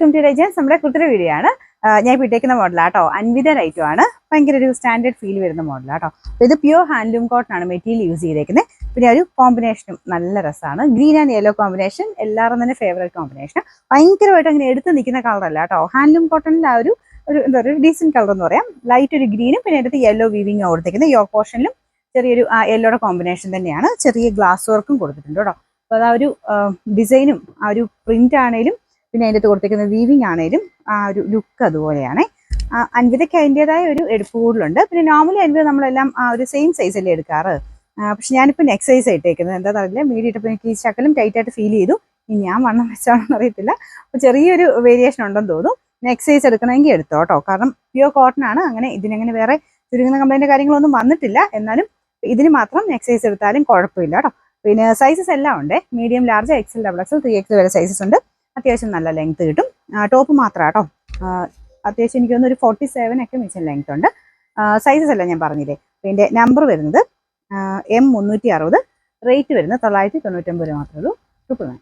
നമ്മുടെ കുത്തിരി വീഡിയോ ആണ്. ഞാൻ ഇപ്പോൾ ഇട്ടേക്കുന്ന മോഡലാട്ടോ, അൻവിത റൈറ്റും ആണ്. ഭയങ്കര ഒരു സ്റ്റാൻഡേർഡ് ഫീൽ വരുന്ന മോഡലാട്ടോ. അപ്പോൾ ഇത് പ്യൂർ ഹാൻഡ്ലൂം കോട്ടൺ ആണ് മെറ്റീരിയൽ യൂസ് ചെയ്തേക്കുന്നത്. പിന്നെ ഒരു കോമ്പിനേഷനും നല്ല രസമാണ്. ഗ്രീൻ ആൻഡ് യെല്ലോ കോമ്പിനേഷൻ എല്ലാവരും തന്നെ ഫേവറേറ്റ് കോമ്പിനേഷൻ. ഭയങ്കരമായിട്ട് അങ്ങനെ എടുത്ത് നിൽക്കുന്ന കളറല്ല കേട്ടോ. ഹാൻഡ്ലൂം കോട്ടണിൻ്റെ ആ ഒരു എന്താ പറയുക ഡീസൻറ്റ് കളർ എന്ന് പറയാം. ലൈറ്റ് ഒരു ഗ്രീനും പിന്നെ അടുത്ത് യെല്ലോ വീവിങ് കൊടുത്തേക്കുന്നത്. യോ പോർഷനിലും ചെറിയൊരു യെല്ലോയുടെ കോമ്പിനേഷൻ തന്നെയാണ്. ചെറിയ ഗ്ലാസ് വർക്കും കൊടുത്തിട്ടുണ്ട് കേട്ടോ. അപ്പോൾ അത് ആ ഒരു ഡിസൈനും ആ ഒരു പ്രിന്റ് ആണേലും പിന്നെ അതിൻ്റെ അകത്ത് കൊടുത്തേക്കുന്ന വീവിങ് ആണേലും ആ ഒരു ലുക്ക് അതുപോലെയാണ്. അൻവിതയ്ക്ക് അതിൻ്റെതായ ഒരു എടുപ്പ് കൂടുതലുണ്ട്. പിന്നെ നോർമലി അൻവിത നമ്മളെല്ലാം ആ ഒരു സെയിം സൈസല്ലേ എടുക്കാറ്. പക്ഷെ ഞാനിപ്പോൾ നെക്ക് സൈസ് ഇട്ടേക്കുന്നത് എന്താണെന്ന് അറിയില്ല. മീഡിയം ഇട്ടപ്പോൾ എനിക്ക് ഈ ശകലം ടൈറ്റായിട്ട് ഫീൽ ചെയ്തു. ഇനി ഞാൻ വണ്ണം വെച്ചാണെന്ന് അറിയത്തില്ല. അപ്പോൾ ചെറിയൊരു വേരിയേഷൻ ഉണ്ടെന്ന് തോന്നുന്നു. നെക്ക് സൈസ് എടുക്കണമെങ്കിൽ എടുത്തോ കേട്ടോ. കാരണം പ്യൂർ കോട്ടൺ ആണ്. അങ്ങനെ ഇതിനങ്ങനെ വേറെ ചുരുങ്ങുന്ന കംപ്ലൈൻറ്റ് കാര്യങ്ങളൊന്നും വന്നിട്ടില്ല. എന്നാലും ഇതിന് മാത്രം നെക്ക് സൈസ് എടുത്താലും കുഴപ്പമില്ല കേട്ടോ. പിന്നെ സൈസസ് എല്ലാം ഉണ്ട്. Medium, large, XL, XXL, 3XL വരെ സൈസസ് ഉണ്ട്. അത്യാവശ്യം നല്ല ലെങ്ത് കിട്ടും. ടോപ്പ് മാത്രം കേട്ടോ. അത്യാവശ്യം എനിക്കൊന്നൊരു 47 ഒക്കെ മിഷൻ ലെങ്ത് ഉണ്ട്. സൈസസ് എല്ലാം ഞാൻ പറഞ്ഞില്ലേ. പിന്നെ നമ്പർ വരുന്നത് M360, റേറ്റ് വരുന്നത് 999 മാത്രമേ ഉള്ളൂ. 999.